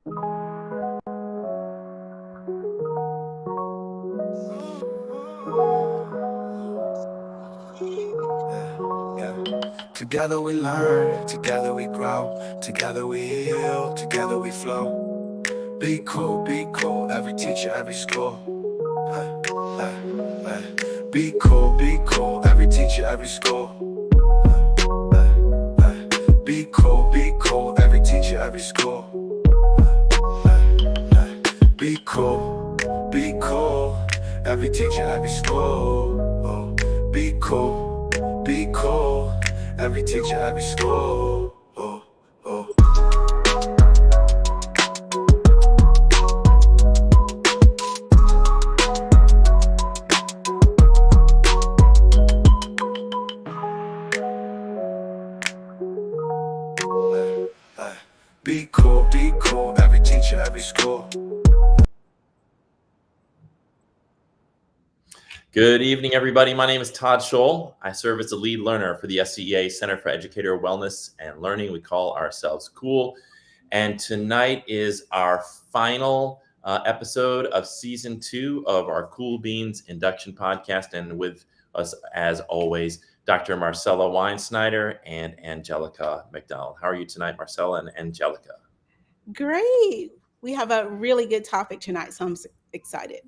Together we learn, together we grow, together we heal, together we flow. Be cool, every teacher, every school. Be cool, every teacher, every school. Be cool, every teacher, every school. Be cool, every teacher, every school. Be cool, every teacher, every school. Be cool, every teacher, every school. Good evening, everybody. My name is Todd Scholl. I serve as the lead learner for the SCEA Center for Educator Wellness and Learning. We call ourselves CEWL. And tonight is our final episode of season 2 of our CEWL Beans induction podcast. And with us, as always, Dr. Marcella Weinsnyder and Angelica McDonald. How are you tonight, Marcella and Angelica? Great. We have a really good topic tonight, so I'm excited.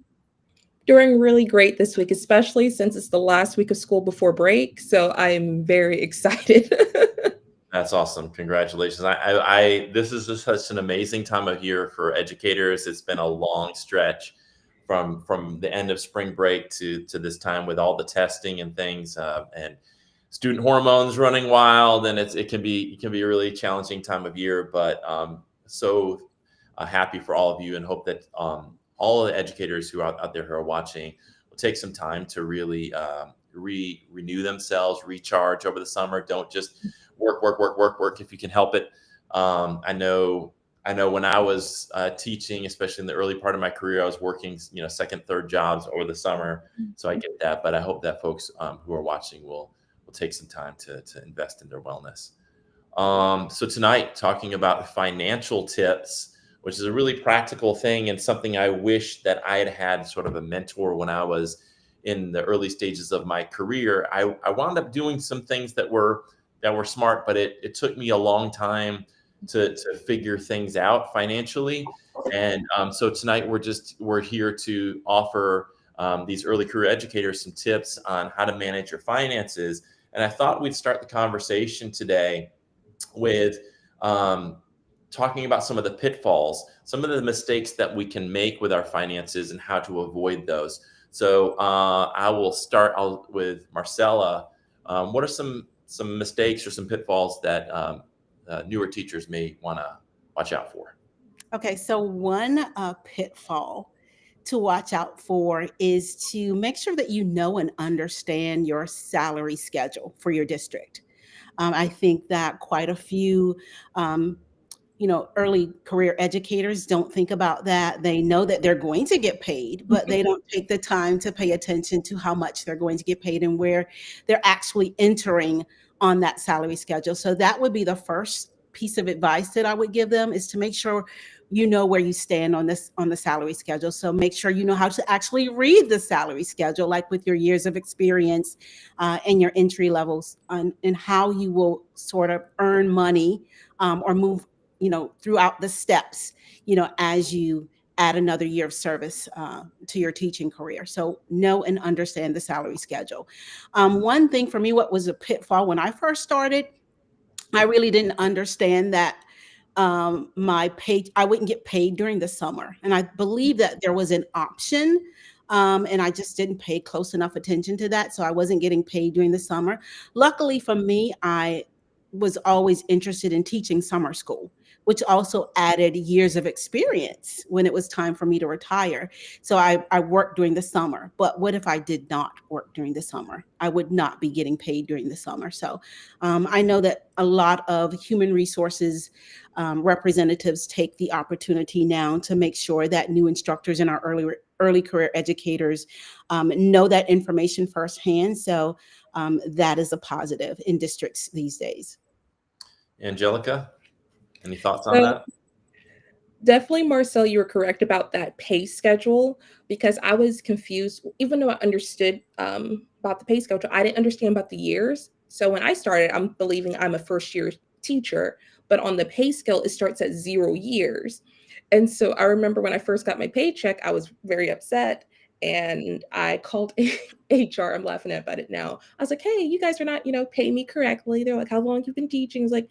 Doing really great this week, especially since it's the last week of school before break. So I'm very excited. That's awesome. Congratulations. This is just such an amazing time of year for educators. It's been a long stretch from the end of spring break to this time with all the testing and things and student hormones running wild. And it can be a really challenging time of year, but so happy for all of you and hope that all of the educators who are out there who are watching will take some time to really renew themselves, recharge over the summer. Don't just work if you can help it. I know when I was teaching, especially in the early part of my career, I was working, second, third jobs over the summer. So I get that, but I hope that folks who are watching will take some time to invest in their wellness. So tonight, talking about financial tips, which is a really practical thing and something I wish that I had sort of a mentor when I was in the early stages of my career. I wound up doing some things that were smart, but it took me a long time to figure things out financially. And so tonight we're here to offer these early career educators some tips on how to manage your finances. And I thought we'd start the conversation today with talking about some of the pitfalls, some of the mistakes that we can make with our finances and how to avoid those. So I will start with Marcella. What are some mistakes or some pitfalls that newer teachers may want to watch out for? Okay, so one pitfall to watch out for is to make sure that you know and understand your salary schedule for your district. I think that quite a few early career educators don't think about that. They know that they're going to get paid, but they don't take the time to pay attention to how much they're going to get paid and where they're actually entering on that salary schedule. So that would be the first piece of advice that I would give them, is to make sure you know where you stand on the salary schedule. So make sure you know how to actually read the salary schedule, like with your years of experience and your entry levels, and how you will sort of earn money or move throughout the steps, as you add another year of service to your teaching career. So know and understand the salary schedule. One thing for me, what was a pitfall when I first started, I really didn't understand that I wouldn't get paid during the summer. And I believe that there was an option, and I just didn't pay close enough attention to that. So I wasn't getting paid during the summer. Luckily for me, I was always interested in teaching summer school, which also added years of experience when it was time for me to retire. So I worked during the summer. But what if I did not work during the summer? I would not be getting paid during the summer. So I know that a lot of human resources representatives take the opportunity now to make sure that new instructors and our early career educators know that information firsthand. So that is a positive in districts these days. Angelica, any thoughts on that? Definitely, Marcel, you were correct about that pay schedule because I was confused. Even though I understood about the pay schedule, I didn't understand about the years. So when I started, I'm believing I'm a first year teacher, but on the pay scale, it starts at 0 years. And so I remember when I first got my paycheck, I was very upset and I called HR. I'm laughing about it now. I was like, hey, you guys are not, paying me correctly. They're like, how long you've been teaching? I was like,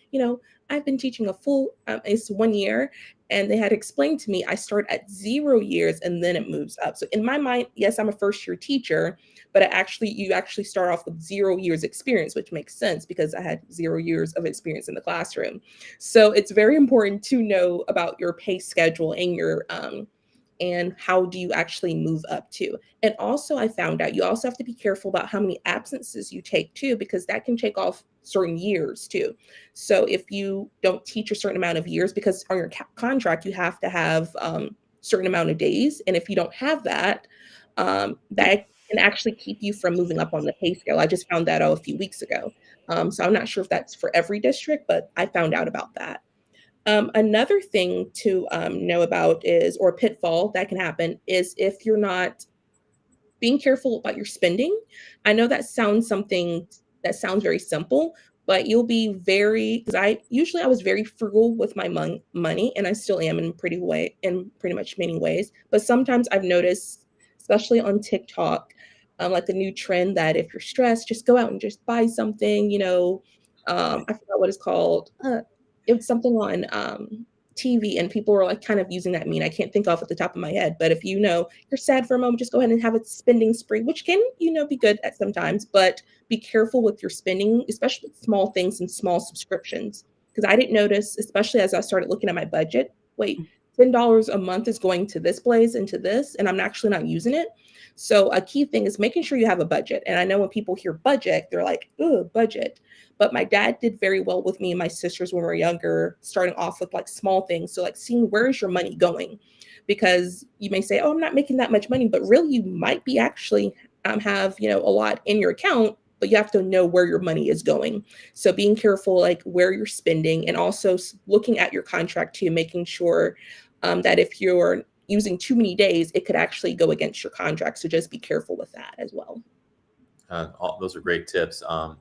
I've been teaching a full, it's 1 year. And they had explained to me I start at 0 years and then it moves up. So in my mind, yes, I'm a first year teacher, but you actually start off with 0 years experience, which makes sense because I had 0 years of experience in the classroom. So it's very important to know about your pay schedule and your and how do you actually move up to. And also I found out you also have to be careful about how many absences you take too, because that can take off certain years too. So if you don't teach a certain amount of years, because on your contract you have to have certain amount of days, and if you don't have that, that can actually keep you from moving up on the pay scale. I just found that out a few weeks ago. So I'm not sure if that's for every district, but I found out about that. Another thing to know about is, or pitfall that can happen, is if you're not being careful about your spending. I know that sounds very simple, but you'll be very, because I was very frugal with my money, and I still am in pretty much many ways. But sometimes I've noticed, especially on TikTok, like the new trend that if you're stressed, just go out and just buy something. I forgot what it's called. It was something on TV, and people were like kind of using that meme. I can't think off at the top of my head, but if you're sad for a moment, just go ahead and have a spending spree, which can, be good at sometimes, but be careful with your spending, especially with small things and small subscriptions. Because I didn't notice, especially as I started looking at my budget, wait, $10 a month is going to this place and to this, and I'm actually not using it. So a key thing is making sure you have a budget. And I know when people hear budget, they're like, oh, budget. But my dad did very well with me and my sisters when we were younger, starting off with like small things. So like seeing where is your money going? Because you may say, oh, I'm not making that much money, but really you might be actually have, a lot in your account, but you have to know where your money is going. So being careful, like where you're spending, and also looking at your contract too, making sure that if you're using too many days, it could actually go against your contract. So just be careful with that as well. Those are great tips. I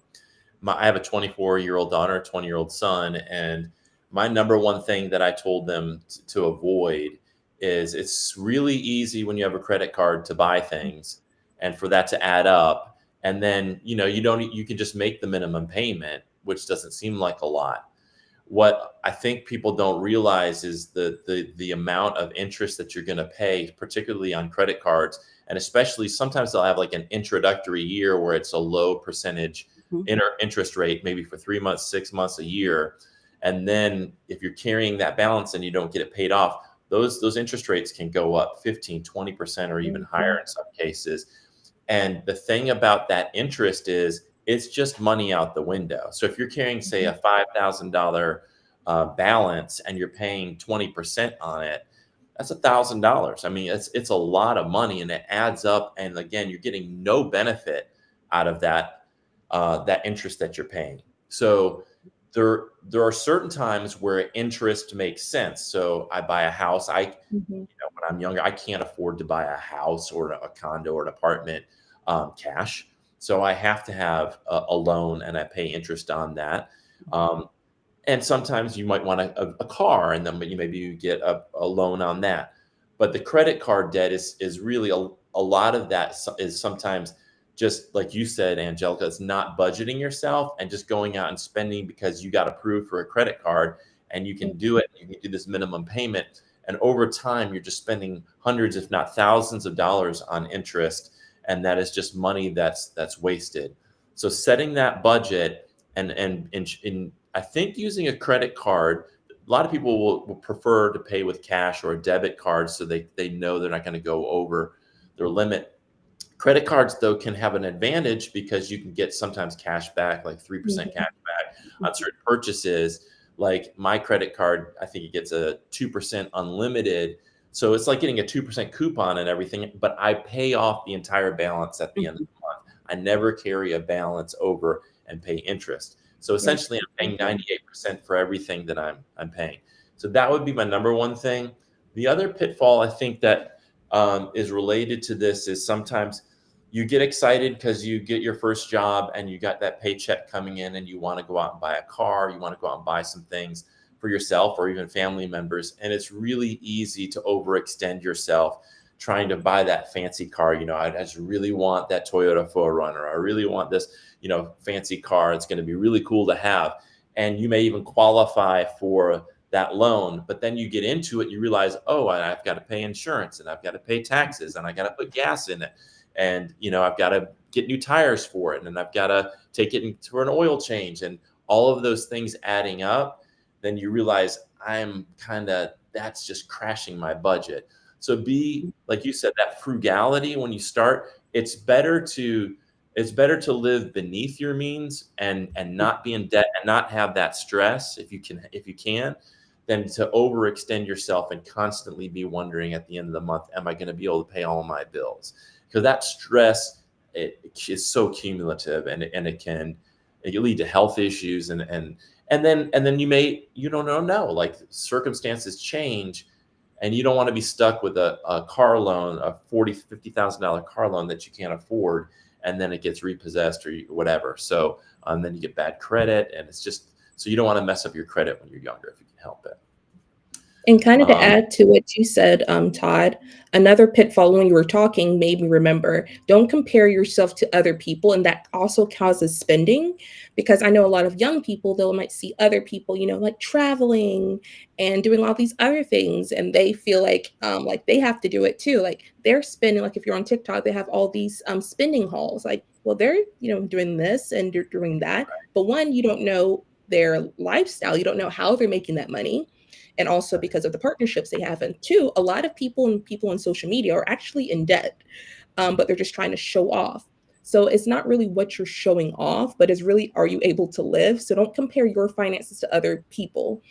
have a 24-year-old daughter, a 20-year-old son, and my number one thing that I told them to avoid is it's really easy when you have a credit card to buy things and for that to add up. And then, you can just make the minimum payment, which doesn't seem like a lot. What I think people don't realize is the amount of interest that you're going to pay, particularly on credit cards. And especially sometimes they'll have like an introductory year where it's a low percentage interest rate, maybe for 3 months, 6 months, a year. And then if you're carrying that balance and you don't get it paid off, those interest rates can go up 15, 20% or even higher in some cases. And the thing about that interest is it's just money out the window. So if you're carrying, say, a $5,000 balance and you're paying 20% on it, that's $1,000. I mean, it's a lot of money, and it adds up. And again, you're getting no benefit out of that interest that you're paying. So there are certain times where interest makes sense. So I buy a house. When I'm younger, I can't afford to buy a house or a condo or an apartment cash. So I have to have a loan, and I pay interest on that. And sometimes you might want a car, and then maybe you get a loan on that. But the credit card debt is really a lot of that is sometimes just like you said, Angelica, it's not budgeting yourself and just going out and spending because you got approved for a credit card and you can do it. You can do this minimum payment. And over time, you're just spending hundreds, if not thousands of dollars on interest. And that is just money that's wasted. So setting that budget and I think using a credit card, a lot of people will prefer to pay with cash or a debit card so they know they're not going to go over their limit. Credit cards, though, can have an advantage because you can get sometimes cash back, like 3% cash back on certain purchases. Like my credit card, I think it gets a 2% unlimited. So it's like getting a 2% coupon and everything, but I pay off the entire balance at the end of the month. I never carry a balance over and pay interest. So essentially I'm paying 98% for everything that I'm paying. So that would be my number one thing. The other pitfall I think that is related to this is sometimes you get excited because you get your first job and you got that paycheck coming in and you want to go out and buy a car, you want to go out and buy some things for yourself or even family members. And it's really easy to overextend yourself trying to buy that fancy car. I just really want that Toyota 4Runner. I really want this, fancy car. It's going to be really cool to have. And you may even qualify for that loan, but then you get into it, you realize, oh, I've got to pay insurance and I've got to pay taxes and I got to put gas in it. And, I've got to get new tires for it. And I've got to take it for an oil change and all of those things adding up. Then you realize that's just crashing my budget. So be, like you said, that frugality when you start, it's better to live beneath your means and not be in debt and not have that stress if you can, than to overextend yourself and constantly be wondering at the end of the month, am I going to be able to pay all of my bills? Because that stress, it is so cumulative and it can lead to health issues and then you don't know, like circumstances change and you don't want to be stuck with a car loan, a $50,000 car loan that you can't afford, and then it gets repossessed or whatever. So then you get bad credit, and it's just, so you don't want to mess up your credit when you're younger if you can help it. And kind of to add to what you said, Todd, another pitfall when you were talking made me remember, don't compare yourself to other people. And that also causes spending, because I know a lot of young people, they might see other people, like traveling and doing all these other things. And they feel like they have to do it too. Like they're spending, like if you're on TikTok, they have all these spending hauls. Like, well, they're, doing this and doing that. But one, you don't know their lifestyle. You don't know how they're making that money. And also because of the partnerships they have. And two, a lot of people on social media are actually in debt, but they're just trying to show off. So it's not really what you're showing off, but it's really, are you able to live? So don't compare your finances to other people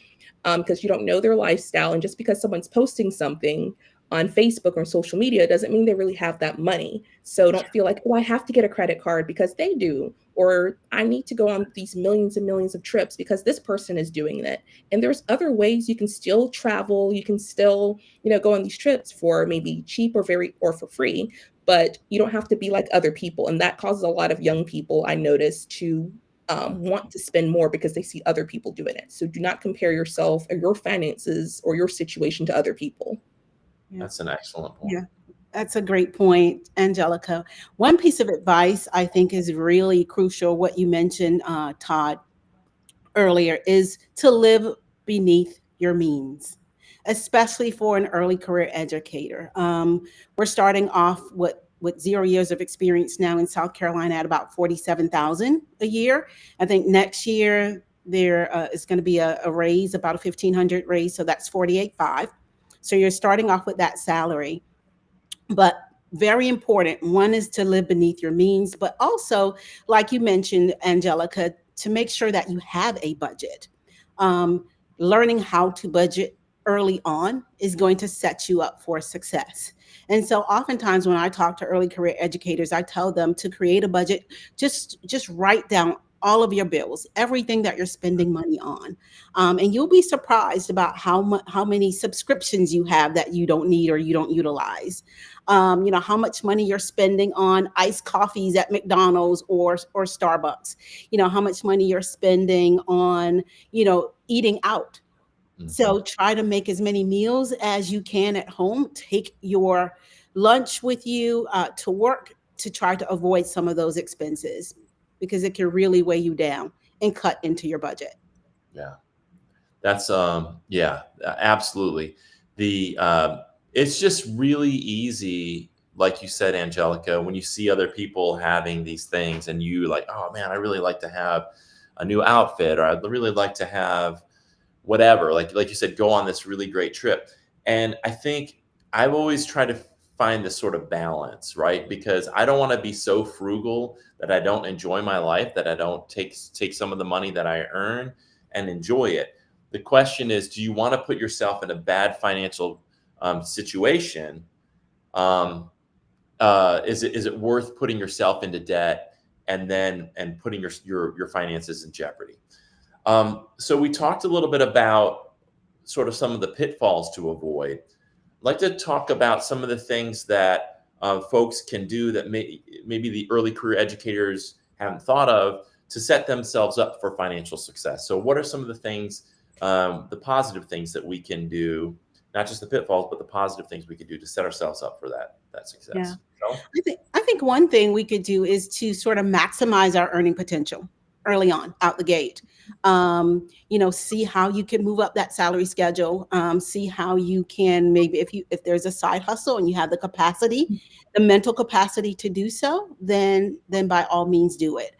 because you don't know their lifestyle. And just because someone's posting something on Facebook or social media doesn't mean they really have that money. So don't feel like, oh, I have to get a credit card because they do, or I need to go on these millions and millions of trips because this person is doing that. And there's other ways you can still travel. You can still, go on these trips for maybe cheap or for free, but you don't have to be like other people. And that causes a lot of young people, I noticed, to want to spend more because they see other people doing it. So do not compare yourself or your finances or your situation to other people. Yeah. That's an excellent point. Yeah, that's a great point, Angelica. One piece of advice I think is really crucial, what you mentioned, Todd, earlier, is to live beneath your means, especially for an early career educator. We're starting off with 0 years of experience now in South Carolina at about $47,000 a year. I think next year there is going to be a raise, about a $1,500 raise, so that's $48,500. So you're starting off with that salary. But very important, one is to live beneath your means, but also, like you mentioned, Angelica, to make sure that you have a budget. Learning how to budget early on is going to set you up for success. And so oftentimes when I talk to early career educators, I tell them to create a budget, just write down all of your bills, everything that you're spending money on. And you'll be surprised about how many subscriptions you have that you don't need or you don't utilize. How much money you're spending on iced coffees at McDonald's or Starbucks, how much money you're spending on, eating out. Mm-hmm. So try to make as many meals as you can at home. Take your lunch with you to work to try to avoid some of those expenses, because it can really weigh you down and cut into your budget. Yeah, that's absolutely. It's just really easy, like you said, Angelica, when you see other people having these things and you like, oh man, I really like to have a new outfit, or I'd really like to have whatever, like you said, go on this really great trip. And I think I've always tried to find this sort of balance, right? Because I don't want to be so frugal that I don't enjoy my life, that I don't take some of the money that I earn and enjoy it. The question is, do you want to put yourself in a bad financial situation? Is it worth putting yourself into debt and putting your finances in jeopardy? So we talked a little bit about sort of some of the pitfalls to avoid, I'd like to talk about some of the things that folks can do that maybe the early career educators haven't thought of to set themselves up for financial success. So what are some of the things, the positive things that we can do, not just the pitfalls, but the positive things we can do to set ourselves up for that success? Yeah. So, I think one thing we could do is to sort of maximize our earning potential early on out the gate. See how you can move up that salary schedule. See how you can, maybe if there's a side hustle and you have the capacity, the mental capacity to do so, then by all means do it.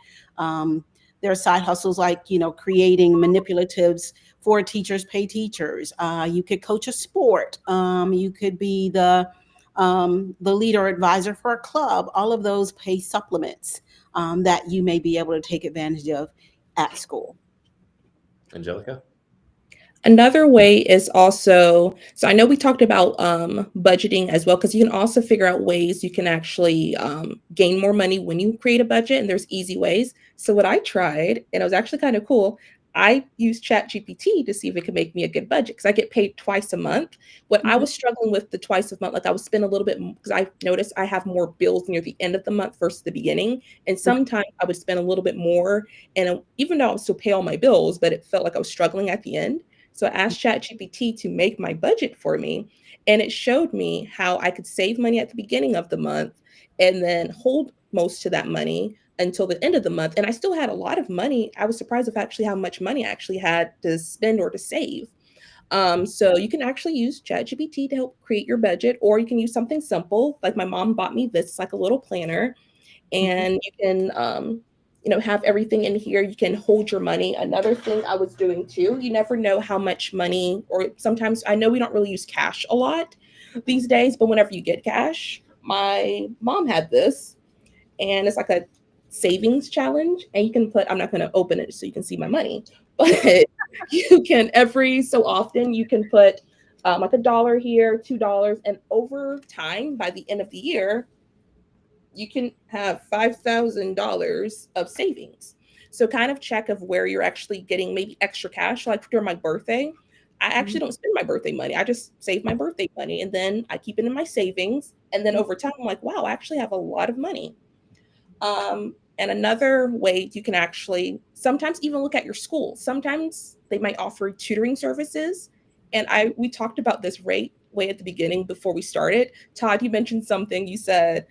There are side hustles like, creating manipulatives for teachers pay teachers. You could coach a sport. You could be the lead or advisor for a club. All of those pay supplements that you may be able to take advantage of at school. Angelica? Another way is also, so I know we talked about budgeting as well, because you can also figure out ways you can actually gain more money when you create a budget, and there's easy ways. So what I tried, and it was actually kind of cool, I used ChatGPT to see if it could make me a good budget, because I get paid twice a month. What I was struggling with the twice a month, like I would spend a little bit, because I noticed I have more bills near the end of the month versus the beginning. And sometimes I would spend a little bit more, and even though I would still pay all my bills, but it felt like I was struggling at the end. So I asked ChatGPT to make my budget for me, and it showed me how I could save money at the beginning of the month and then hold most of that money until the end of the month. And I still had a lot of money. I was surprised of actually how much money I actually had to spend or to save. So you can actually use ChatGPT to help create your budget, or you can use something simple. Like my mom bought me this, it's like a little planner, and you can have everything in here. You can hold your money. Another thing I was doing too, you never know how much money, or sometimes I know we don't really use cash a lot these days, but whenever you get cash, my mom had this, and it's like a savings challenge, and you can put, I'm not going to open it so you can see my money, but you can every so often you can put like $1 here, $2, and over time, by the end of the year, you can have $5,000 of savings. So kind of check of where you're actually getting maybe extra cash. Like during my birthday, I actually don't spend my birthday money. I just save my birthday money, and then I keep it in my savings. And then over time, I'm like, wow, I actually have a lot of money. And another way you can actually sometimes even look at your school. Sometimes they might offer tutoring services. And we talked about this way at the beginning before we started. Todd, you mentioned something. You said,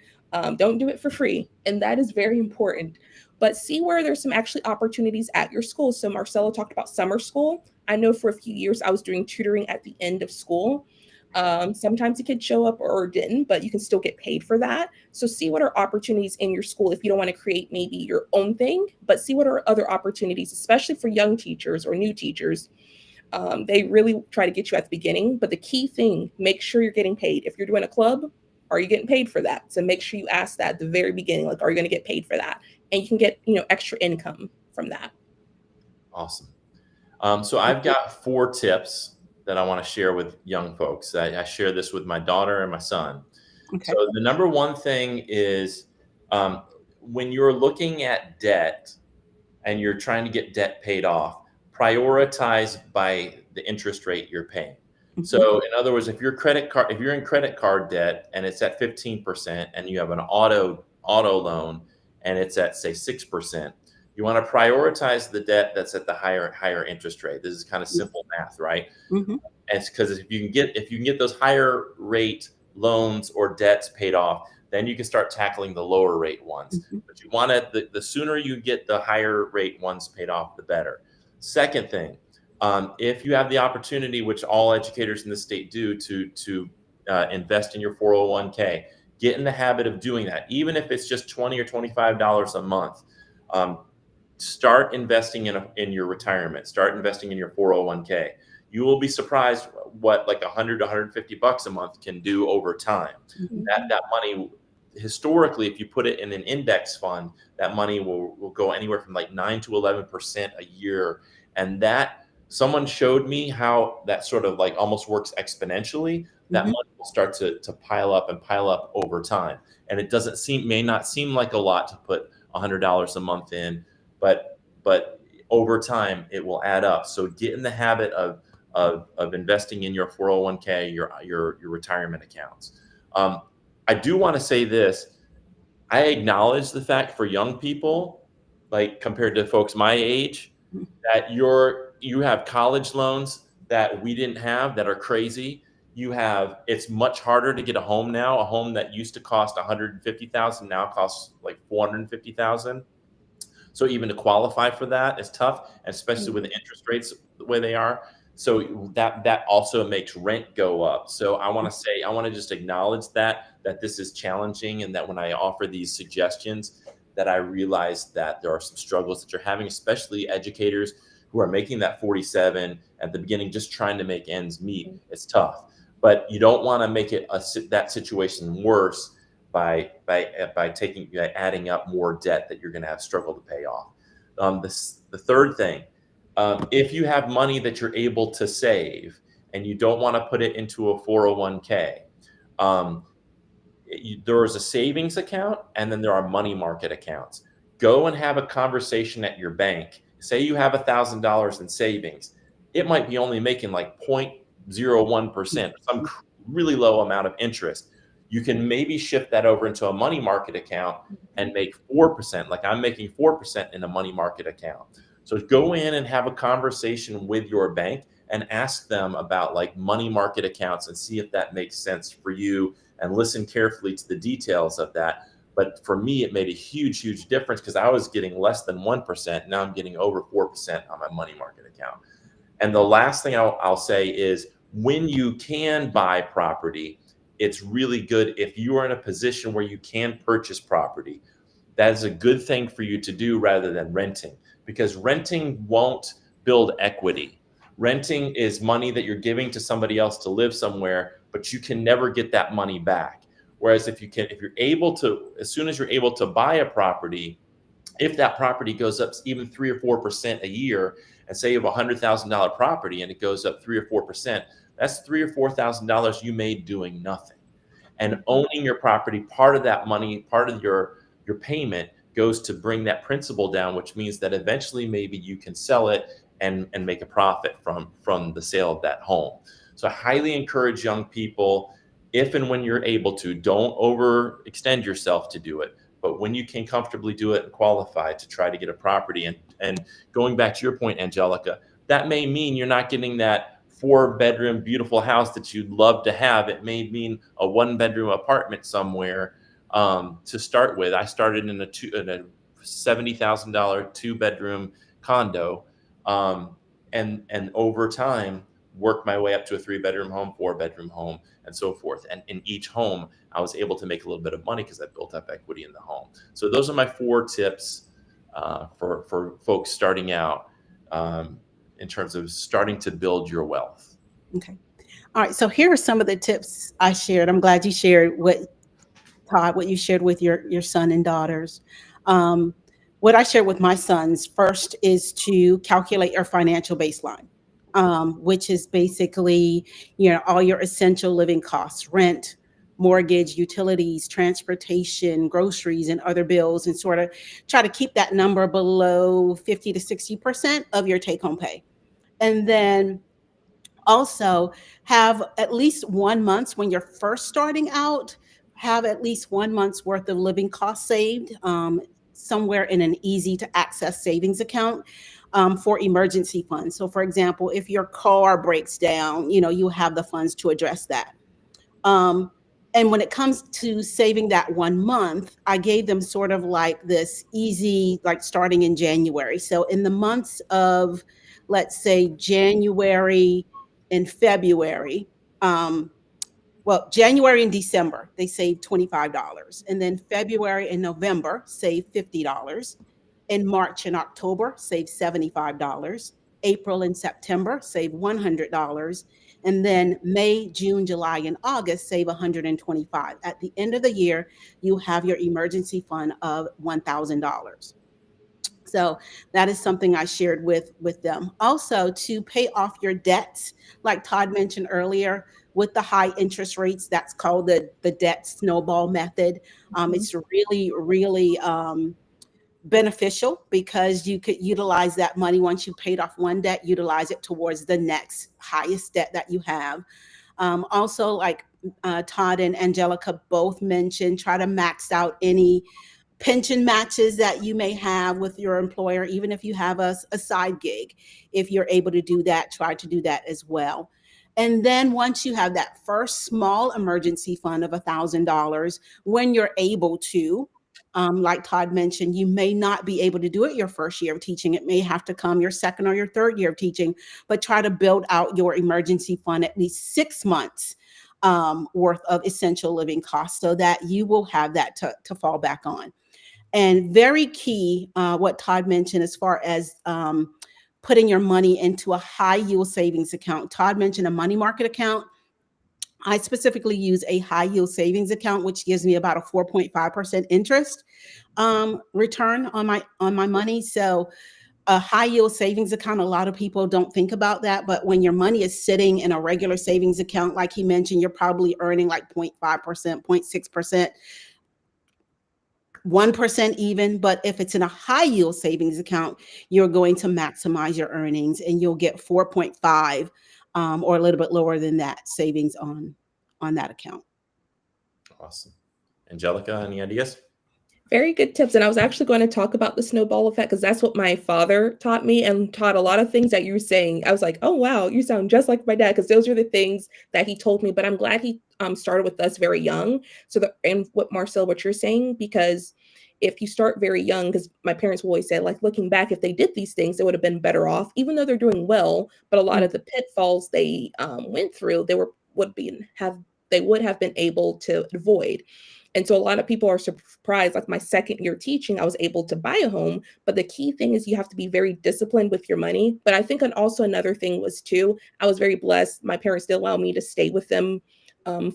don't do it for free. And that is very important. But see where there's some actually opportunities at your school. So Marcelo talked about summer school. I know for a few years I was doing tutoring at the end of school. Sometimes it could show up or didn't, but you can still get paid for that. So see what are opportunities in your school if you don't want to create maybe your own thing, but see what are other opportunities, especially for young teachers or new teachers. They really try to get you at the beginning, but the key thing, make sure you're getting paid. If you're doing a club, are you getting paid for that? So make sure you ask that at the very beginning, like, are you going to get paid for that? And you can get, extra income from that. Awesome. So I've got 4 tips that I want to share with young folks. I share this with my daughter and my son. Okay. So the number one thing is when you're looking at debt and you're trying to get debt paid off, prioritize by the interest rate you're paying. So in other words, if you're in credit card debt and it's at 15% and you have an auto loan and it's at say 6%, you want to prioritize the debt that's at the higher interest rate. This is kind of simple math, right? And it's because if you can get those higher rate loans or debts paid off, then you can start tackling the lower rate ones. But you want to, the sooner you get the higher rate ones paid off, the better. Second thing, if you have the opportunity, which all educators in the state do, to invest in your 401k, get in the habit of doing that. Even if it's just $20 or $25 a month, start investing in your retirement. Start investing in your 401k. You will be surprised what like $100 to $150 a month can do over time. That money, historically, if you put it in an index fund, that money will go anywhere from like 9 to 11% a year. And that someone showed me how that sort of like almost works exponentially. That money will start to pile up over time. And it may not seem like a lot to put $100 a month in, but over time it will add up. So get in the habit of of investing in your 401k, your retirement accounts. I do want to say this. I acknowledge the fact for young people, like compared to folks my age, that you have college loans that we didn't have that are crazy. It's much harder to get a home now. A home that used to cost 150,000 now costs like 450,000. So even to qualify for that is tough, especially with the interest rates the way they are. So that also makes rent go up. So I want to just acknowledge that this is challenging, and that when I offer these suggestions, that I realize that there are some struggles that you're having, especially educators who are making that 47 at the beginning, just trying to make ends meet. It's tough, but you don't want to make it that situation worse by adding up more debt that you're going to have struggle to pay off. The third thing, if you have money that you're able to save and you don't want to put it into a 401k, there is a savings account and then there are money market accounts. Go and have a conversation at your bank. Say you have $1,000 in savings. It might be only making like 0.01%, some really low amount of interest. You can maybe shift that over into a money market account and make 4%. Like I'm making 4% in a money market account. So go in and have a conversation with your bank and ask them about like money market accounts and see if that makes sense for you, and listen carefully to the details of that. But for me, it made a huge, huge difference because I was getting less than 1%. Now I'm getting over 4% on my money market account. And the last thing I'll say is when you can buy property, it's really good if you are in a position where you can purchase property. That is a good thing for you to do rather than renting, because renting won't build equity. Renting is money that you're giving to somebody else to live somewhere, but you can never get that money back. Whereas if you're able to, as soon as you're able to buy a property, if that property goes up even 3 or 4% a year, and say you have a $100,000 property and it goes up 3 or 4%, that's $3,000 or $4,000 you made doing nothing. And owning your property, part of that money, part of your payment goes to bring that principal down, which means that eventually maybe you can sell it and make a profit from the sale of that home. So I highly encourage young people, if and when you're able to, don't overextend yourself to do it. But when you can comfortably do it and qualify, to try to get a property. And going back to your point, Angelica, that may mean you're not getting that 4-bedroom beautiful house that you'd love to have. It may mean a 1-bedroom apartment somewhere to start with. I started in a $70,000 2-bedroom condo, and over time worked my way up to a 3-bedroom home, 4-bedroom home, and so forth. And in each home, I was able to make a little bit of money because I built up equity in the home. So those are my 4 tips for folks starting out in terms of starting to build your wealth. Okay. All right. So here are some of the tips I shared. I'm glad you shared Todd, what you shared with your son and daughters. What I shared with my sons first is to calculate your financial baseline, which is basically, all your essential living costs, rent, mortgage, utilities, transportation, groceries, and other bills, and sort of try to keep that number below 50 to 60% of your take-home pay. And then also have at least 1 month when you're first starting out, have at least 1 month's worth of living costs saved somewhere in an easy to access savings account for emergency funds. So for example, if your car breaks down, you have the funds to address that. And when it comes to saving that 1 month, I gave them sort of like this easy, like starting in January. So in the months of, let's say, January and February, January and December, they saved $25. And then February and November saved $50. In March and October, saved $75. April and September, save $100. And then May, June, July, and August, save $125. At the end of the year, you have your emergency fund of $1,000. So that is something I shared with them. Also, to pay off your debts, like Todd mentioned earlier, with the high interest rates, that's called the debt snowball method. It's really, really beneficial because you could utilize that money once you paid off one debt, utilize it towards the next highest debt that you have. Also, like Todd and Angelica both mentioned, try to max out any pension matches that you may have with your employer, even if you have a side gig. If you're able to do that, try to do that as well. And then once you have that first small emergency fund of $1,000, when you're able to, like Todd mentioned, you may not be able to do it your first year of teaching. It may have to come your second or your third year of teaching, but try to build out your emergency fund at least 6 months worth of essential living costs so that you will have that to fall back on. And very key, what Todd mentioned as far as putting your money into a high yield savings account. Todd mentioned a money market account. I specifically use a high yield savings account, which gives me about a 4.5% interest return on my money. So a high yield savings account, a lot of people don't think about that, but when your money is sitting in a regular savings account, like he mentioned, you're probably earning like 0.5%, 0.6%. 1% even, but if it's in a high yield savings account, you're going to maximize your earnings and you'll get 4.5 or a little bit lower than that savings on that account. Awesome. Angelica, any ideas? Very good tips. And I was actually going to talk about the snowball effect because that's what my father taught me and taught a lot of things that you're saying. I was like, oh, wow, you sound just like my dad, because those are the things that he told me. But I'm glad he started with us very young. And what Marcel, what you're saying, because if you start very young, because my parents always said, like, looking back, if they did these things, they would have been better off, even though they're doing well. But a lot of the pitfalls they went through, they would have been able to avoid. And so a lot of people are surprised, like my second year teaching, I was able to buy a home. But the key thing is you have to be very disciplined with your money. But I think also another thing was too, I was very blessed. My parents did allow me to stay with them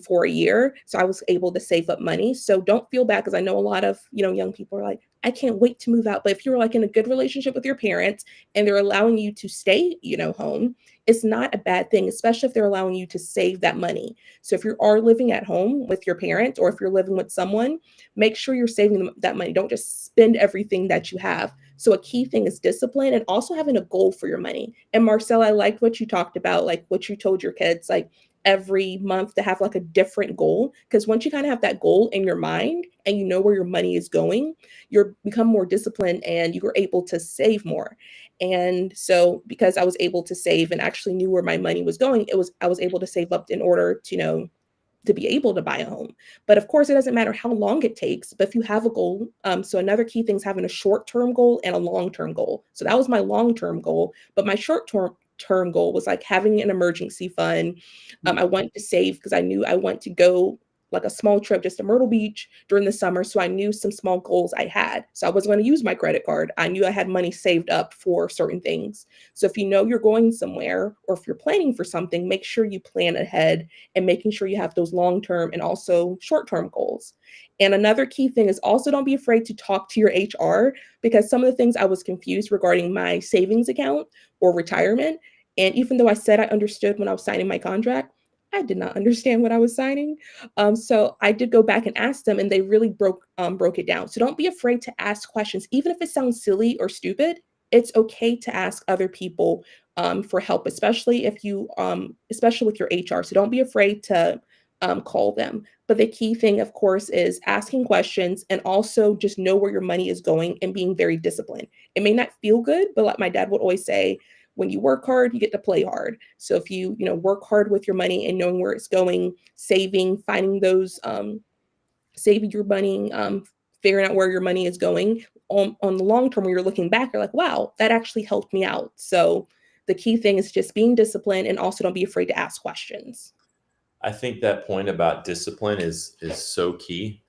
for a year. So I was able to save up money. So don't feel bad, because I know a lot of, young people are like, I can't wait to move out. But if you're like in a good relationship with your parents and they're allowing you to stay, home, it's not a bad thing, especially if they're allowing you to save that money. So if you are living at home with your parents, or if you're living with someone, make sure you're saving that money. Don't just spend everything that you have. So a key thing is discipline and also having a goal for your money. And Marcel, I liked what you talked about, like what you told your kids, like every month to have like a different goal. Because once you kind of have that goal in your mind and you know where your money is going, you're become more disciplined and you're able to save more. And so because I was able to save and actually knew where my money was going, I was able to save up in order to, to be able to buy a home. But of course, it doesn't matter how long it takes, but if you have a goal. So another key thing is having a short-term goal and a long-term goal. So that was my long-term goal, but my short-term goal was like having an emergency fund. I wanted to save because I knew I want to go like a small trip just to Myrtle Beach during the summer. So I knew some small goals I had. So I wasn't going to use my credit card. I knew I had money saved up for certain things. So if you know you're going somewhere, or if you're planning for something, make sure you plan ahead and making sure you have those long-term and also short-term goals. And another key thing is also don't be afraid to talk to your HR, because some of the things I was confused regarding my savings account or retirement. And even though I said I understood when I was signing my contract, I did not understand what I was signing. So I did go back and ask them, and they really broke it down. So don't be afraid to ask questions, even if it sounds silly or stupid. It's okay to ask other people for help, especially especially with your HR. So don't be afraid to call them. But the key thing, of course, is asking questions and also just know where your money is going and being very disciplined. It may not feel good, but like my dad would always say, when you work hard, you get to play hard. So if you, work hard with your money and knowing where it's going, saving, finding those, saving your money, figuring out where your money is going on the long term, when you're looking back, you're like, wow, that actually helped me out. So the key thing is just being disciplined and also don't be afraid to ask questions. I think that point about discipline is so key.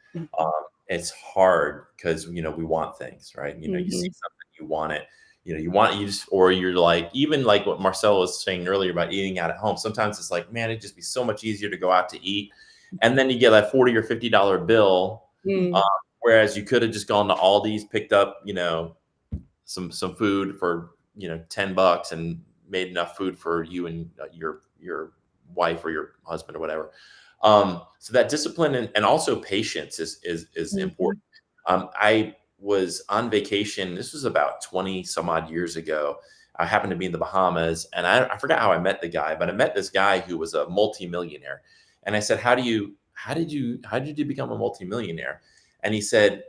It's hard because we want things, right? You see something, you want it. Or you're like, even like what Marcel was saying earlier about eating out at home. Sometimes it's like, man, it'd just be so much easier to go out to eat, and then you get that $40 or $50 bill, whereas you could have just gone to Aldi's, picked up, some food for $10 and made enough food for you and your wife or your husband or whatever. So that discipline and also patience is important. was on vacation. This was about 20 some odd years ago. I happened to be in the Bahamas, and I forgot how I met the guy, but I met this guy who was a multimillionaire. And I said, how did you become a multimillionaire? And he said,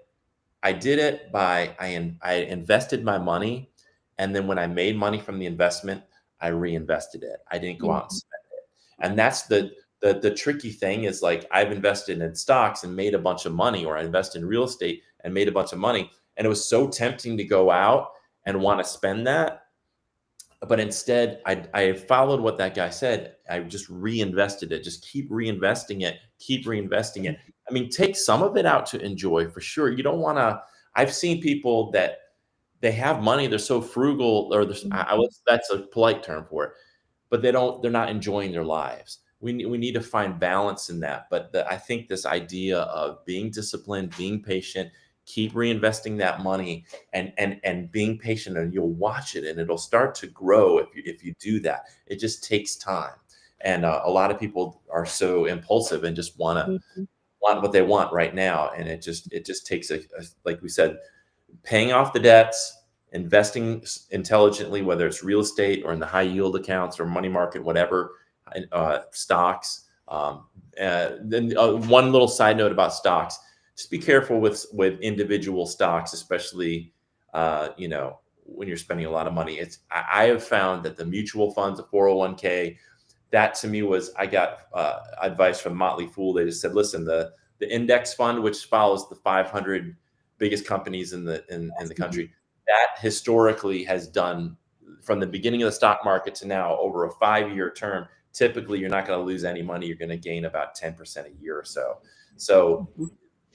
I did it by I invested my money, and then when I made money from the investment, I reinvested it. I didn't go out and spend it. And that's the tricky thing is, like, I've invested in stocks and made a bunch of money, or I invested in real estate and made a bunch of money, and it was so tempting to go out and want to spend that. But instead, I followed what that guy said. I just reinvested it. Just keep reinvesting it. Keep reinvesting it. I mean, take some of it out to enjoy, for sure. You don't want to. I've seen people that they have money. They're so frugal, or that's a polite term for it, but they're not enjoying their lives. We need to find balance in that. But I think this idea of being disciplined, being patient, keep reinvesting that money, and being patient, and you'll watch it, and it'll start to grow if you do that. It just takes time. And a lot of people are so impulsive and just want what they want right now. And it just takes like we said, paying off the debts, investing intelligently, whether it's real estate or in the high yield accounts or money market, whatever, stocks. Then one little side note about stocks: just be careful with individual stocks, especially when you're spending a lot of money. I have found that the mutual funds, the 401k, that to me was, I got advice from Motley Fool. They just said, listen, the index fund, which follows the 500 biggest companies in the country, that historically has done, from the beginning of the stock market to now, over a 5-year term. Typically, you're not going to lose any money. You're going to gain about 10% a year or so. So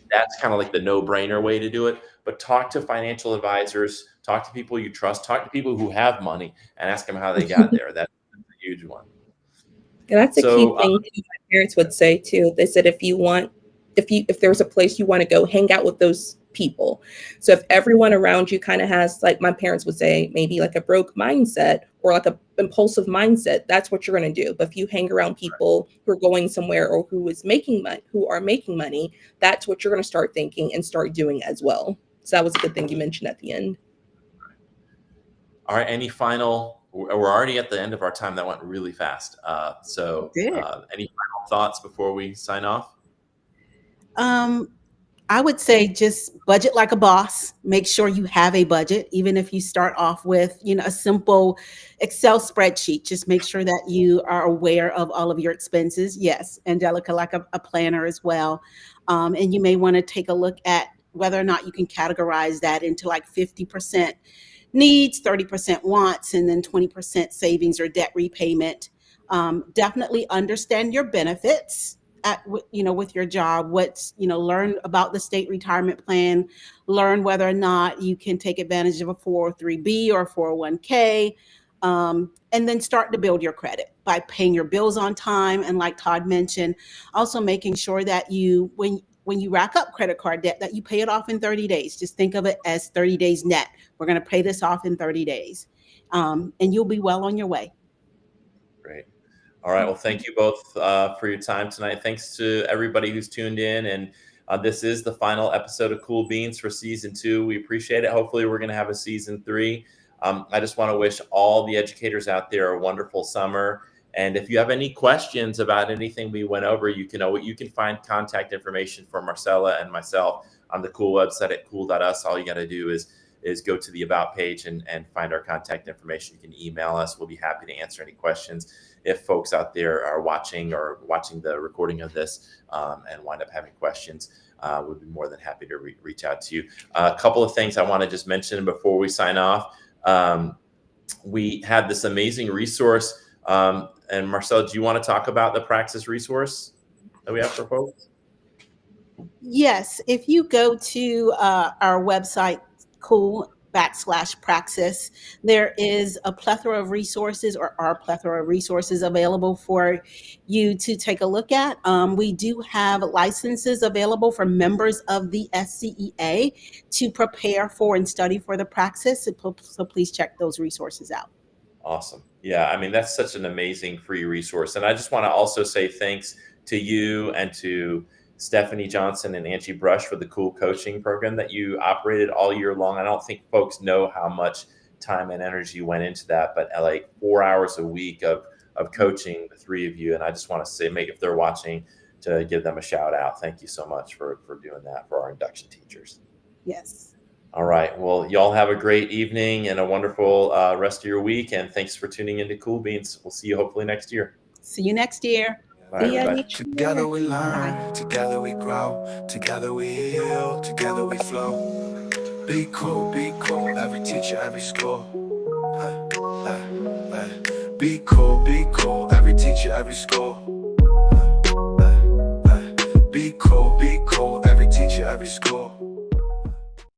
that's kind of like the no-brainer way to do it. But talk to financial advisors, talk to people you trust, talk to people who have money, and ask them how they got there. That's a huge one. And that's a key thing my parents would say too. They said, if there's a place you want to go, hang out with those people. So if everyone around you kind of has, like my parents would say, maybe like a broke mindset or like a impulsive mindset, that's what you're going to do. But if you hang around people who are going somewhere, or who are making money, that's what you're going to start thinking and start doing as well. So that was a good thing you mentioned at the end. All right. We're already at the end of our time. That went really fast. Any final thoughts before we sign off? I would say just budget like a boss. Make sure you have a budget, even if you start off with, a simple Excel spreadsheet. Just make sure that you are aware of all of your expenses. Yes, Angelica, like a planner as well. And you may want to take a look at whether or not you can categorize that into like 50% needs, 30% wants, and then 20% savings or debt repayment. Definitely understand your benefits with your job. Learn about the state retirement plan, learn whether or not you can take advantage of a 403B or 401k, and then start to build your credit by paying your bills on time. And like Todd mentioned, also making sure that when you rack up credit card debt, that you pay it off in 30 days. Just think of it as 30 days net. We're going to pay this off in 30 days. And you'll be well on your way. Great. All right. Well, thank you both for your time tonight. Thanks to everybody who's tuned in. And this is the final episode of Cool Beans for season 2. We appreciate it. Hopefully we're going to have a season 3. I just want to wish all the educators out there a wonderful summer. And if you have any questions about anything we went over, you can find contact information for Marcella and myself on the Cool website at cool.us. All you got to do is go to the About page and find our contact information. You can email us. We'll be happy to answer any questions. If folks out there are watching the recording of this and wind up having questions, we'd be more than happy to reach out to you. A couple of things I want to just mention before we sign off. We have this amazing resource. And Marcel, do you want to talk about the Praxis resource that we have for folks? Yes. If you go to our website, cool.us/Praxis, there is a plethora of resources, or are a plethora of resources available for you to take a look at. We do have licenses available for members of the SCEA to prepare for and study for the Praxis. So please check those resources out. Awesome. Yeah, I mean, that's such an amazing free resource. And I just want to also say thanks to you and to Stephanie Johnson and Angie Brush for the cool coaching program that you operated all year long. I don't think folks know how much time and energy went into that, but like 4 hours a week of coaching, the three of you. And I just want to say, if they're watching, to give them a shout out. Thank you so much for doing that for our induction teachers. Yes. All right. Well, y'all have a great evening and a wonderful rest of your week. And thanks for tuning into Cool Beans. We'll see you hopefully next year. See you next year. Bye, See ya everybody. next year. Together we learn, Bye. together we grow, together we heal, together we flow. Be cool, every teacher, every school. Be cool, every teacher, every school. Be cool, every teacher, every school.